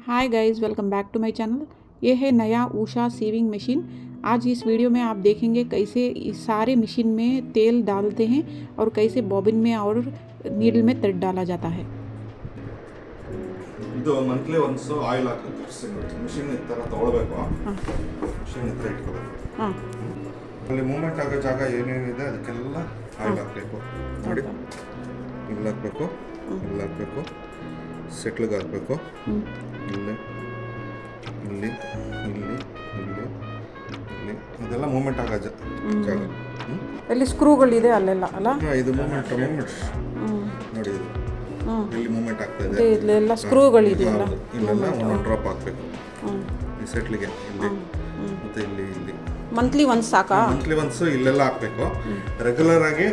Hi guys, welcome back to my channel. ये है नया उषा सीविंग मशीन। आज इस वीडियो में आप देखेंगे कैसे इस सारे मशीन में तेल डालते हैं और कैसे बॉबिन में और नीडल में थ्रेड डाला जाता है। ಇದು ಮಂತ್ಲಿ ಒನ್ಸ್ ಆಯಿಲ್ ಹಾಕುತ್ತೆ ಮಿಷಿನ್ ಈ ಥರ ತೊಗೊಳ್ಬೇಕು. ಮಿಷಿನ್ ಹತ್ರ ಇಟ್ಕೋಬೇಕು. ಅಲ್ಲಿ ಮೂವ್ಮೆಂಟ್ ಆಗೋ ಜಾಗ ಏನೇನಿದೆ ಅದಕ್ಕೆಲ್ಲ ಆಯಿಲ್ ಹಾಕಬೇಕು. ನೋಡಿ, ಇಲ್ಲಿ ಹಾಕಬೇಕು, ಇಲ್ಲಿ ಹಾಕಬೇಕು, ಸೆಟ್ಲಿಗೆ ಹಾಕಬೇಕು, ಇಲ್ಲಿ ಇಲ್ಲಿ ಇಲ್ಲಿ ಇಲ್ಲಿ ಇಲ್ಲಿ ಇದೆಲ್ಲ ಮೂವ್ಮೆಂಟ್ ಆಗೋ ಜಾಗ. ಅಲ್ಲಿ ಸ್ಕ್ರೂಗಳಿದೆ ಅಲ್ಲೆಲ್ಲ ಅಲ್ಲ, ಇದು ಮೂವ್ಮೆಂಟ್ ನೋಡಿ, ಇದು ಇಲ್ಲಿ ಮೂವ್ಮೆಂಟ್ ಆಗ್ತಾ ಇದೆ. ಇಲ್ಲೆಲ್ಲ ಸ್ಕ್ರೂಗಳಿದೆಯಲ್ಲ, ಇಲ್ಲೆಲ್ಲ ಒಂದೊಂದು ಡ್ರಾಪ್ ಹಾಕಬೇಕು ಈ ಸೆಟ್ಲಿಗೆ. ಇಲ್ಲಿ ಮತ್ತೆ ಇಲ್ಲಿ ಇಲ್ಲಿ ಮಂತ್ಲಿ ಒನ್ಸ್ ಸಾಕಾ? ಮಂತ್ಲಿ ಒನ್ಸ್ ಇಲ್ಲೆಲ್ಲ ಹಾಕಬೇಕು. ರೆಗ್ಯುಲರ್ ಆಗಿ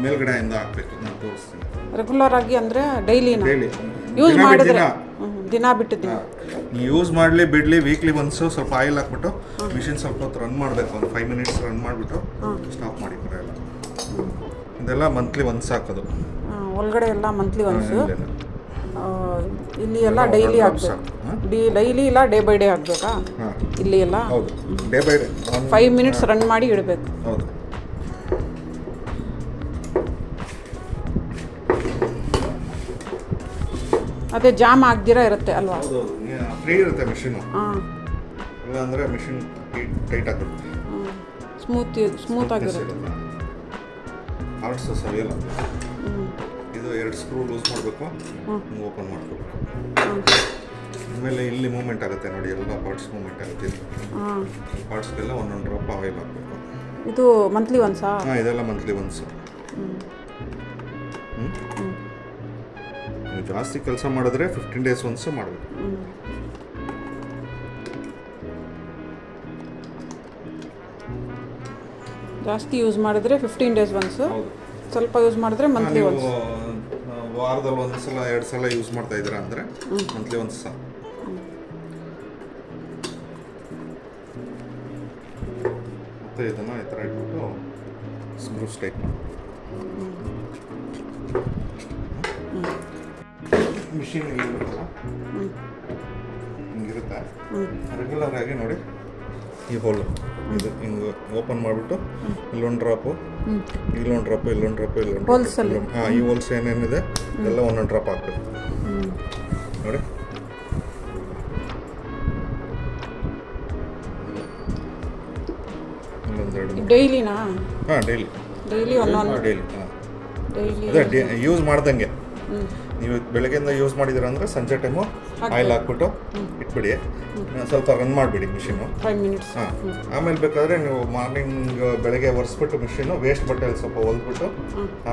ಮೇಲ್ಗಡೆಯಿಂದ ಹಾಕಬೇಕು. ನಾನು ತೋರಿಸ್ತೀನಿ. ರೆಗ್ಯುಲರ್ ಆಗಿ ಅಂದರೆ ಡೈಲಿ ಯೂಸ್ ದಿನ ಮಾಡಿದ್ರೆ ದಿನ ಬಿಟ್ಟು ದಿನ ಯೂಸ್ ಮಾಡಲಿ ಬಿಡಲಿ, ವೀಕ್ಲಿ ಒನ್ಸು ಸ್ವಲ್ಪ ಆಯಿಲ್ ಹಾಕ್ಬಿಟ್ಟು ಮಿಷಿನ್ ಸ್ವಲ್ಪ ಹೊತ್ತು ರನ್ ಮಾಡಬೇಕು. ಒಂದು 5 ಮಿನಿಟ್ಸ್ ರನ್ ಮಾಡಿಬಿಟ್ಟು ಸ್ಟಾಪ್ ಮಾಡಿ ಬರೋಲ್ಲ. ಇದೆಲ್ಲ ಮಂತ್ಲಿ ಒನ್ಸ್ ಹಾಕೋದು. ಒಳಗಡೆ ಎಲ್ಲ ಮಂತ್ಲಿ ಒನ್ಸ್, ಇಲ್ಲಿ ಎಲ್ಲ ಡೈಲಿ ಹಾಕ್ಬೇಕು. ಡೈಲಿ ಇಲ್ಲ ಡೇ ಬೈ ಡೇ ಹಾಕ್ಬೇಕಾ? ಇಲ್ಲಿ ಎಲ್ಲ ಹೌದು, day by day 5 minutes run ಮಾಡಿ ಇಡಬೇಕು. ಹೌದು. ಅದೇ ಜಾಮ್ ಆಗ್ದಿರ ಇರುತ್ತೆ ಅಲ್ವಾ? ಹೌದು, ಫ್ರೀ ಇರುತ್ತೆ ಮಿಷಿನು. ಇಲ್ಲ ಅಂದರೆ ಮಿಷಿನ್ ಟೈಟ್ ಆಗುತ್ತೆ, ಸ್ಮೂತ್ ಆಗಿರುತ್ತೆ. ಹಾರ್ಟ್ಸ್ ಸವಿಯಲ್ಲ. ಇದು 2 ಸ್ಕ್ರೂ ಲೂಸ್ ಮಾಡಬೇಕು, ಓಪನ್ ಮಾಡ್ಕೋಬೇಕು. ಆಮೇಲೆ ಇಲ್ಲಿ ಮೂವ್ಮೆಂಟ್ ಆಗುತ್ತೆ ನೋಡಿ, ಎಲ್ಲ ಪಾರ್ಟ್ಸ್ ಮೂವ್ಮೆಂಟ್ ಆಗುತ್ತೆ. ಪಾರ್ಟ್ಸ್ಗೆಲ್ಲ ಒಂದೊಂದು ಡ್ರಾಪ್ ಆಯಿಲ್ ಹಾಕಬೇಕು. ಇದು ಮಂತ್ಲಿ ಒನ್ಸಾ? ಹಾಂ, ಇದೆಲ್ಲ ಮಂತ್ಲಿ ಒನ್ಸ್. ನೀವು ಜಾಸ್ತಿ ಕೆಲಸ ಮಾಡಿದ್ರೆ 15 ಡೇಸ್ ಒನ್ಸ್ ಮಾಡಬೇಕು. ಜಾಸ್ತಿ ಯೂಸ್ ಮಾಡಿದ್ರೆ 15 ಡೇಸ್ ಒನ್ಸ್, ಸ್ವಲ್ಪ ಯೂಸ್ ಮಾಡಿದ್ರೆ ಮಂತ್ಲಿ ಒನ್ಸ್. ವಾರದಲ್ಲಿ 1 ಸಲ 2 ಸಲ ಯೂಸ್ ಮಾಡ್ತಾ ಇದ್ದೀರಾ ಅಂದರೆ ಮಂತ್ಲಿ ಒನ್ಸ್. ಮತ್ತೆ ಇದನ್ನು ಈ ಥರ ಇಟ್ಬಿಟ್ಟು ಸ್ಕ್ರೂಸ್ ಟೈಟ್ ಮಾಡಿ ಮಿಷಿನ್ ಇಲ್ಲಿರುತ್ತಲ್ಲ ಹಿಂಗಿರುತ್ತೆ. ರೆಗ್ಯುಲರ್ ಆಗಿ ನೋಡಿ, ಈ ಹೋಲು ಇದು ಹಿಂಗೆ ಓಪನ್ ಮಾಡಿಬಿಟ್ಟು ಇಲ್ಲೊಂದು ಡ್ರಾಪು, ಇಲ್ಲೊಂದು ಡ್ರಾಪು, ಇಲ್ಲೊಂದು ಡ್ರಾಪು, ಇಲ್ಲೊಂದು ಡ್ರಾಪ್. ಹಾಂ, ಈ ಹೋಲ್ಸ್ ಏನೇನಿದೆ ಎಲ್ಲ ಒಂದೊಂದು ಡ್ರಾಪ್ ಹಾಕಬೇಕು ನೋಡಿ. ಡೈಲಿನಾ? ಹಾಂ, ಡೈಲಿ ಡೈಲಿ ಒಂದೊಂದು. ಡೈಲಿ ಹಾಂ, ಅದೇ ಯೂಸ್ ಮಾಡ್ದಂಗೆ. ನೀವು ಬೆಳಗ್ಗೆಯಿಂದ ಯೂಸ್ ಮಾಡಿದ್ದೀರ ಅಂದರೆ ಸಂಜೆ ಟೈಮು ಆಯಿಲ್ ಹಾಕ್ಬಿಟ್ಟು ಇಟ್ಬಿಡಿ. ಸ್ವಲ್ಪ ರನ್ ಮಾಡಿಬಿಡಿ ಮಿಷಿನು 5 ಮಿನಿಟ್ಸ್. ಹಾಂ, ಆಮೇಲೆ ಬೇಕಾದರೆ ನೀವು ಮಾರ್ನಿಂಗ್ ಬೆಳಗ್ಗೆ ಒರೆಸ್ಬಿಟ್ಟು ಮಿಷಿನು ವೇಸ್ಟ್ ಬಟ್ಟೆಯಲ್ಲಿ ಸ್ವಲ್ಪ ಹೊಲ್ಬಿಟ್ಟು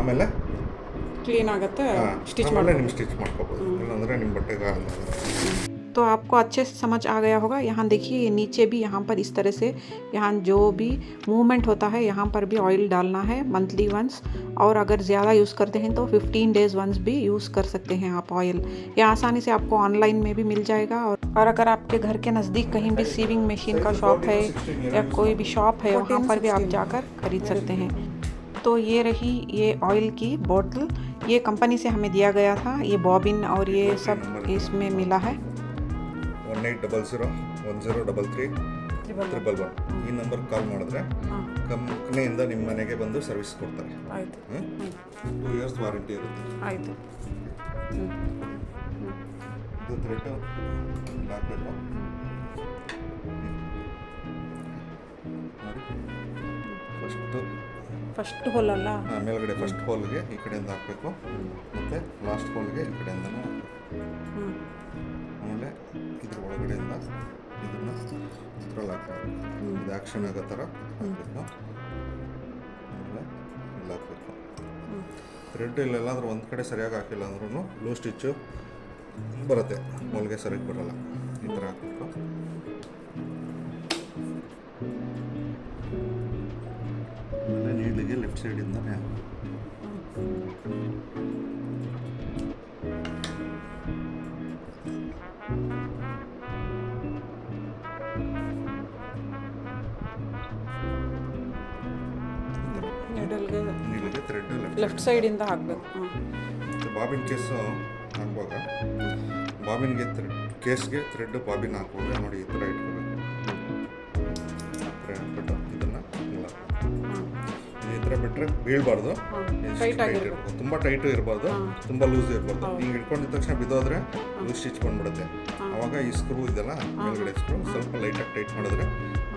ಆಮೇಲೆ ಕ್ಲೀನ್ ಆಗುತ್ತೆ, ಸ್ಟಿಚ್ ಮಾಡಿ ನಿಮ್ಮ ಸ್ಟಿಚ್ ಮಾಡ್ಕೋಬೋದು. ಇಲ್ಲಾಂದರೆ ನಿಮ್ಮ ಬಟ್ಟೆಗೆ तो आपको अच्छे से समझ आ गया होगा। यहाँ देखिए, ये नीचे भी यहाँ पर इस तरह से यहाँ जो भी मूवमेंट होता है यहाँ पर भी ऑयल डालना है मंथली वंस। और अगर ज़्यादा यूज़ करते हैं तो 15 डेज़ वंस भी यूज़ कर सकते हैं आप ऑयल। ये आसानी से आपको ऑनलाइन में भी मिल जाएगा। और अगर आपके घर के नज़दीक कहीं भी सीविंग मशीन का शॉप है या कोई भी शॉप है, वहाँ पर भी आप जाकर खरीद सकते हैं। तो ये रही ये ऑयल की बोतल, ये कंपनी से हमें दिया गया था। ये बॉबिन और ये सब इसमें मिला है। 1800 1033 111 ಈ ನಂಬರ್ ಕಾಲ್ ಮಾಡಿದ್ರೆ ಕಂಪ್ನಿಯಿಂದ ನಿಮ್ಮ ಮನೆಗೆ ಬಂದು ಸರ್ವಿಸ್ ಕೊಡ್ತಾರೆ. ಆಯಿತು, 2 ಇಯರ್ಸ್ ವಾರಂಟಿ ಇರುತ್ತೆ. ಆಯಿತು. ಇದು ಥ್ರೆಡ್ ಹಾಕಬೇಕು ನೋಡಿ. ಫಸ್ಟ್ ಹೋಲ್ ಅಲ್ಲ, ಮೇಲ್ಗಡೆ ಫಸ್ಟ್ ಹೋಲ್ಗೆ ಈ ಕಡೆಯಿಂದ ಹಾಕಬೇಕು, ಮತ್ತು ಲಾಸ್ಟ್ ಹೋಲ್ಗೆ ಈ ಕಡೆಯಿಂದನೂ ಹಾಕಬೇಕು. ಆಮೇಲೆ ಇದ್ರ ಒಳಗಡೆಯಿಂದ ಇದನ್ನು ಇದ್ರಲ್ಲಿ ಹಾಕಬೇಕು. ಇದು ಆ್ಯಕ್ಷನ್ ಆಗೋ ಥರ ಹಾಕಬೇಕು. ಆಮೇಲೆ ಇಲ್ಲಿ ಹಾಕಬೇಕು. ಥ್ರೆಡ್ ಇಲ್ಲೆಲ್ಲಾದ್ರೂ ಒಂದು ಕಡೆ ಸರಿಯಾಗಿ ಹಾಕಿಲ್ಲ ಅಂದ್ರೂ ಲೂ ಸ್ಟಿಚ್ಚು ಬರುತ್ತೆ, ಹೊಲಿಗೆ ಸರಿಯಾಗಿ ಬರೋಲ್ಲ. ಈ ಥರ ಹಾಕಬೇಕು. ಆಮೇಲೆ ನೀಡ್ಲಿಗೆ ಲೆಫ್ಟ್ ಸೈಡಿಂದನೇ ನೀಡ್ಲಿಗೆ ಥ್ರೆಡ್ ಲೆಫ್ಟ್ ಸೈಡಿಂದ ಹಾಕಬೇಕು. ಬಾಬಿನ್ ಕೇಸು ಹಾಕುವಾಗ ಬಾಬಿನ್ಗೆ ಥ್ರೆಡ್ ಕೇಸ್ಗೆ ಥ್ರೆಡ್ ಬಾಬಿನ್ ಹಾಕ್ಬೋದು ನೋಡಿ, ಈ ಥರ ಇಟ್ಕೋಬೇಕು. ಇಟ್ಬಿಟ್ಟು ಇದನ್ನು ಈ ಥರ ಬಿಟ್ಟರೆ ಬೀಳಬಾರ್ದು, ಟೈಟ್ ಇರಬೇಕು. ತುಂಬ ಟೈಟು ಇರಬಾರ್ದು, ತುಂಬ ಲೂಸ್ ಇರಬಾರ್ದು. ಹಿಂಗೆ ಇಟ್ಕೊಂಡಿದ ತಕ್ಷಣ ಬಿದ್ದೋದ್ರೆ ಲೂಸ್ ಸ್ಟಿಚ್ ಬಂದ್ಬಿಡುತ್ತೆ. ಆವಾಗ ಈ ಸ್ಕ್ರೂ ಇದೆಲ್ಲ ಮೇಲ್ಗಡೆ ಸ್ಕ್ರೂ ಸ್ವಲ್ಪ ಲೈಟಾಗಿ ಟೈಟ್ ಮಾಡಿದ್ರೆ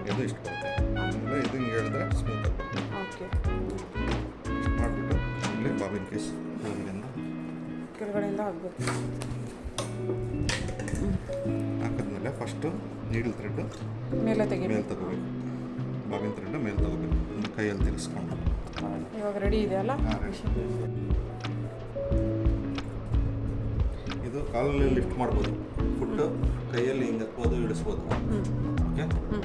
ಇದು ಇಷ್ಟು ಬರುತ್ತೆ. ಆಮೇಲೆ ಇದು ಹಿಂಗೆ ಹೇಳಿದ್ರೆ ಸ್ಮೂತ್ ಆಗುತ್ತೆ. ಇಷ್ಟು ಮಾಡಿಬಿಟ್ಟು ಇಲ್ಲಿ ಬಾಬಿನ್ ಕೇಸ್ ಕೆಳಗಡೆಯಿಂದ ಹಾಕಿದ್ಮೇಲೆ ಫಸ್ಟು ನೀಡಲ್ ಥ್ರೆಡ್ ಮೇಲೆ ತಗೋಬೇಕು. ಬಾಬಿನ್ ಥ್ರೆಡ್ ಮೇಲೆ ತಗೋಬೇಕು, ಕೈಯಲ್ಲಿ ತಿರ್ಸ್ಕೊಂಡು. ಇವಾಗ ರೆಡಿ ಇದೆ ಅಲ್ಲ. ಇದು ಕಾಲಲ್ಲಿ ಲಿಫ್ಟ್ ಮಾಡ್ಬೋದು, ಫುಟ್ಟು ಕೈಯಲ್ಲಿ ಹಿಂಗೆ ಎತ್ಬೋದು ಇಳಿಸ್ಬೋದು. ಓಕೆ,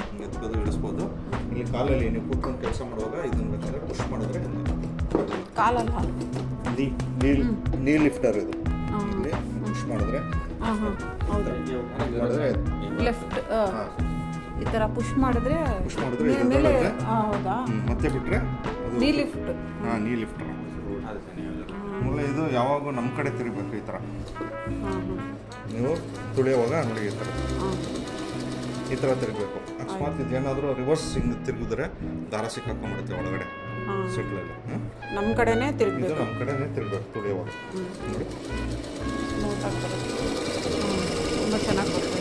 ಹಿಂಗೆ ಎತ್ಬೋದು ಇಳಿಸ್ಬೋದು. ಇಲ್ಲಿ ಕಾಲಲ್ಲಿ ನೀವು ಕೂತ್ಕೊಂಡು ಕೆಲಸ ಮಾಡುವಾಗ ಇದನ್ನು ಬೇಕಾದ್ರೆ ಪುಷ್ ಮಾಡಿದ್ರೆ ಕಾಲಲ್ಲ, ನೀ ಲಿಫ್ಟರ್ ಇದು. ಇಲ್ಲಿ ಪುಷ್ ಮಾಡಿದ್ರೆ ಲೆಫ್ಟ್ ಈ ಥರ ಪುಷ್ ಮಾಡಿದ್ರೆ ಮೇಲೆ ಹೌದಾ, ಮತ್ತೆ ಬಿಟ್ಟರೆ ನೀ ಲಿಫ್ಟ್. ನೀ ಲಿಫ್ಟರ್. ಆಮೇಲೆ ಇದು ಯಾವಾಗ ನಮ್ಮ ಕಡೆ ತಿರುಗಬೇಕು. ಈ ಥರ ನೀವು ತುಳಿಯುವಾಗ ನೋಡಿ ಈ ಥರ ತಿರುಗಬೇಕು. ಅಕಸ್ಮಾತ್ ಇದೇನಾದರೂ ರಿವರ್ಸ್ ಹಿಂಗೆ ತಿರುಗಿದ್ರೆ ದಾರ ಸಿಕ್ಕಾಕೊಂಡ್ಬಿಡುತ್ತೆ ಒಳಗಡೆ ಸೆಟ್ಲಲ್ಲಿ. ನಮ್ಮ ಕಡೆನೇ ಇದು ತಿರುಗಬೇಕು, ನಮ್ಮ ಕಡೆನೇ ತಿರುಗಬೇಕು ತುಳಿಯುವಾಗ. ನೋಡಿ ಸ್ಮೂತಾಗಿ ಬರುತ್ತೆ, ತುಂಬ ಚೆನ್ನಾಗಿ ಬರುತ್ತೆ.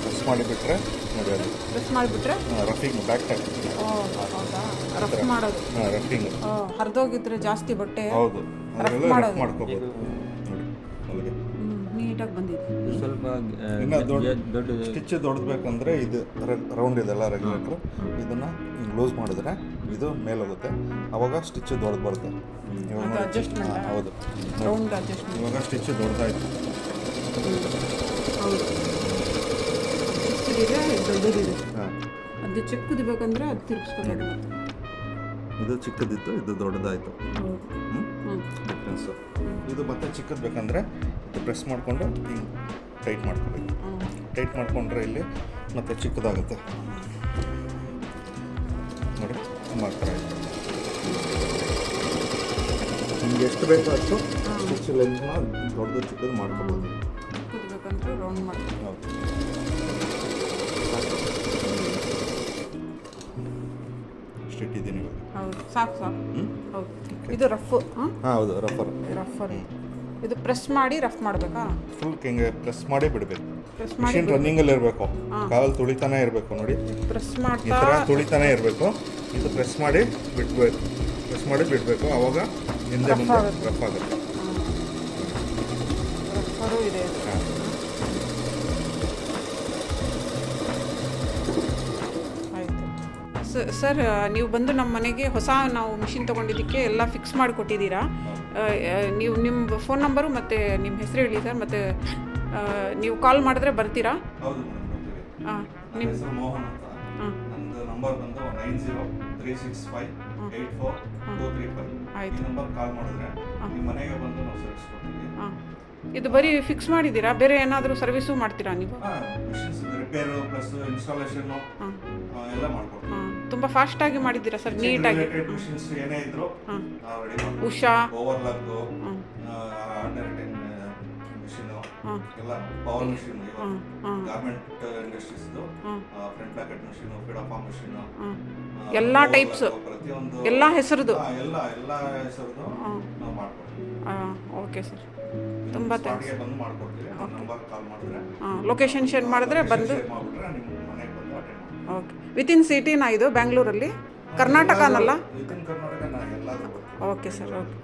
ಪ್ರೆಸ್ ಮಾಡಿಬಿಟ್ರೆ ನೋಡಿ, ಅದು ಪ್ರೆಸ್ ಮಾಡಿಬಿಟ್ರೆ ರಫಿಂಗ್ ಬ್ಯಾಕ್ ಟೈಪ್. ಹೌದಾ, ರಫ್ ಮಾಡೋದು. ರಫಿಂಗ್ ಹರಿದೋಗಿದ್ರೆ ಜಾಸ್ತಿ ಬಟ್ಟೆ ಹೌದು, ಅದೆಲ್ಲ ರಫ್ ಮಾಡ್ಕೋಬೋದು. ನೋಡಿ ಅಲ್ಲಿಗೆ ನೀಟಾಗಿ ಬಂದಿದೆ. ಸ್ವಲ್ಪ ಇನ್ನು ದೊಡ್ಡ ಸ್ಟಿಚ್ ದೊಡ್ಡಬೇಕಂದ್ರೆ ಇದು ರೌಂಡ್ ಇದೆಲ್ಲ ರೆಗ್ಯುಲೇಟ್ರು, ಇದನ್ನು ಹಿಂಗೆ ಲೂಸ್ ಮಾಡಿದ್ರೆ ಇದು ಮೇಲೋಗುತ್ತೆ. ಅವಾಗ ಸ್ಟಿಚ್ ದೊಡ್ಡದು ಬರುತ್ತೆ. ಇವಾಗ ನೋಡಿ, ಅಡ್ಜಸ್ಟ್ಮೆಂಟ್. ಹೌದು, ರೌಂಡ್ ಅಡ್ಜಸ್ಟ್ಮೆಂಟ್. ಇವಾಗ ಸ್ಟಿಚ್ ದೊಡ್ಡದಾಯ್ತು. ಹೌದು, ಚಿಕ್ಕದಿದೆ, ದೊಡ್ಡದಿದೆ. ಹಾಂ, ಅದು ಚಿಕ್ಕದು ಬೇಕಂದ್ರೆ ಅದು ತಿರುಗಿಸ್ಕೋಬೇಕು. ಇದು ಚಿಕ್ಕದಿತ್ತು, ಇದು ದೊಡ್ಡದಾಯಿತು. ಡಿಫ್ರೆನ್ಸು ಇದು. ಮತ್ತೆ ಚಿಕ್ಕದು ಬೇಕಂದರೆ ಪ್ರೆಸ್ ಮಾಡಿಕೊಂಡು ಹಿಂಗೆ ಟೈಟ್ ಮಾಡ್ಕೋಬೇಕು. ಟೈಟ್ ಮಾಡಿಕೊಂಡ್ರೆ ಇಲ್ಲಿ ಮತ್ತೆ ಚಿಕ್ಕದಾಗುತ್ತೆ ನೋಡಿ. ಮಾಡ್ತಾ ಇತ್ತು ನಿಮ್ಗೆ ಎಷ್ಟು ಬೇಕೋ ಅಷ್ಟು ಸ್ಟಿಚ್ ಲೆಂತ್ನ ದೊಡ್ಡದು ಚಿಕ್ಕದು ಮಾಡ್ಕೋಬೋದು. ಚಿಕ್ಕದು ಬೇಕಂದ್ರೆ ರೌಂಡ್ ಮಾಡ್ತೀವಿ. ಹೌದು, ಇಷ್ಟು ಇಟ್ಟಿದ್ದೀನಿ ಇವಾಗ. ಹೌದು, ಸಾಕು ಸಾಕು. ಹೌದು, ಇದು ರಫ್. ಹಾಂ, ಹೌದು, ರಫರ್. ಇದು ಪ್ರೆಸ್ ಮಾಡಿ ರಫ್ ಮಾಡಬೇಕಾ? ಫುಲ್ ಹಿಂಗೆ ಪ್ರೆಸ್ ಮಾಡಿ ಬಿಡಬೇಕು. ಪ್ರೆಸ್ ಮಾಡಿ ಮಿಷಿನ್ ರನ್ನಿಂಗಲ್ಲಿ ಇರಬೇಕು, ಕಾಲಲ್ಲಿ ತುಳಿತಾನೆ ಇರಬೇಕು. ನೋಡಿ ಪ್ರೆಸ್ ಈ ಮಾಡ್ತಾ ಥರ ತುಳಿತಾನೆ ಇರಬೇಕು. ಇದು ಪ್ರೆಸ್ ಮಾಡಿ ಬಿಡಬೇಕು, ಪ್ರೆಸ್ ಮಾಡಿ ಬಿಡಬೇಕು. ಆವಾಗ ಹಿಂದೆ ಮುಂದೆ ರಫ್ ಆಗುತ್ತೆ. ರಫರು ಇದೆ. ಹಾಂ, ಆಯಿತು ಸರ್. ನೀವು ಬಂದು ನಮ್ಮ ಮನೆಗೆ ಹೊಸ ನಾವು ಮಿಷಿನ್ ತೊಗೊಂಡಿದ್ದಕ್ಕೆ ಎಲ್ಲ ಫಿಕ್ಸ್ ಮಾಡಿ ಕೊಟ್ಟಿದ್ದೀರಾ. ನೀವು ನಿಮ್ಮ ಫೋನ್ ನಂಬರು ಮತ್ತು ನಿಮ್ಮ ಹೆಸರು ಹೇಳಿ ಸರ್. ಮತ್ತು ನೀವು ಕಾಲ್ ಮಾಡಿದ್ರೆ ಬರ್ತೀರಾ? ಹೌದು ಮೇಡಮ್, ಬರ್ತೀವಿ. ಹಾಂ, ನಿಮ್ಮ ಹೆಸರು ಮೋಹನ್ ಅಂತ. ನಂದು ನಂಬರ್ ಬಂದು 9036584235. ಆಯಿತು. ಈ ನಂಬರ್ ಕಾಲ್ ಮಾಡಿದ್ರೆ ನಿಮ್ಮ ಮನೆಗೆ ಬಂದು ನಾವು ಸರ್ವಿಸ್ ಕೊಡ್ತೀವಿ. ಹಾಂ, ಇದು ಬರೀ ಫಿಕ್ಸ್ ಮಾಡಿದ್ದೀರಾ? ಬೇರೆ ಏನಾದರೂ ಸರ್ವಿಸು ಮಾಡ್ತೀರಾ ನೀವು? ಮಿಷನ್ಸ್ ರಿಪೇರು ಪ್ಲಸ್ ಇನ್ಸ್ಟಾಲೇಷನ್ನು ಎಲ್ಲ ಮಾಡ್ಕೊಡ್ತೀವಿ. ತುಂಬ ಫಾಸ್ಟಾಗಿ ಮಾಡಿದ್ದೀರಾ ಸರ್, ನೀಟಾಗಿ. ಮಿಷನ್ಸ್ ಏನೇ ಇದ್ರು ನಾವು ರೆಡಿ ಮಾಡ್ತೀವಿ. ಉಷಾ, ಓವರ್ಲಾಕ್, ಆಲ್ಟರ್ನೇಟಿಂಗ್ ಮಿಷಿನು, ಎಲ್ಲ ಪವರ್ ಮಿಷಿನ್, ಗಾರ್ಮೆಂಟ್ ಇಂಡಸ್ಟ್ರೀಸ್ದು front packet machine, feed of arm machine, ಎಲ್ಲ ಟೈಪ್ಸ್, ಪ್ರತಿಯೊಂದು ಎಲ್ಲ ಹೆಸರುದು. ಎಲ್ಲ ಹೆಸರುದು ನಾವು ಮಾಡ್ಕೊಡ್ತೀವಿ. ಓಕೆ ಸರ್, ತುಂಬ ಥ್ಯಾಂಕ್ಸ್. ಬಂದು ಮಾಡ್ಕೊಡ್ತೀವಿ. ನಂಬರ್ ಕಾಲ್ ಮಾಡಿದ್ರೆ ಲೊಕೇಶನ್ ಶೇರ್ ಮಾಡಿದ್ರೆ ಬಂದು. ಮಾಡಿಬಿಟ್ರೆ ನಿಮ್ಮ ಮನೆಗೆ ಬಂದು ಅಟೆಂಡ್ ಮಾಡ್ತೀವಿ. ಓಕೆ, ವಿತಿನ್ ಸಿಟಿನಾ ಇದು ಬ್ಯಾಂಗ್ಳೂರಲ್ಲಿ? ಕರ್ನಾಟಕನಲ್ಲ? ವಿತಿನ್ ಕರ್ನಾಟಕ ಎಲ್ಲಾದರೂ ಬರ್ತೀವಿ. Okay sir, okay,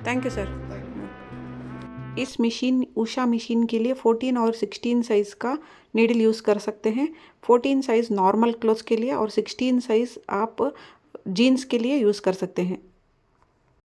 thank you sir. Thank you. इस मशीन उषा मशीन के लिए 14 और 16 साइज़ का नीडल यूज़ कर सकते हैं। 14 साइज़ नॉर्मल क्लोथ्स के लिए और 16 साइज़ आप जीन्स के लिए यूज़ कर सकते हैं।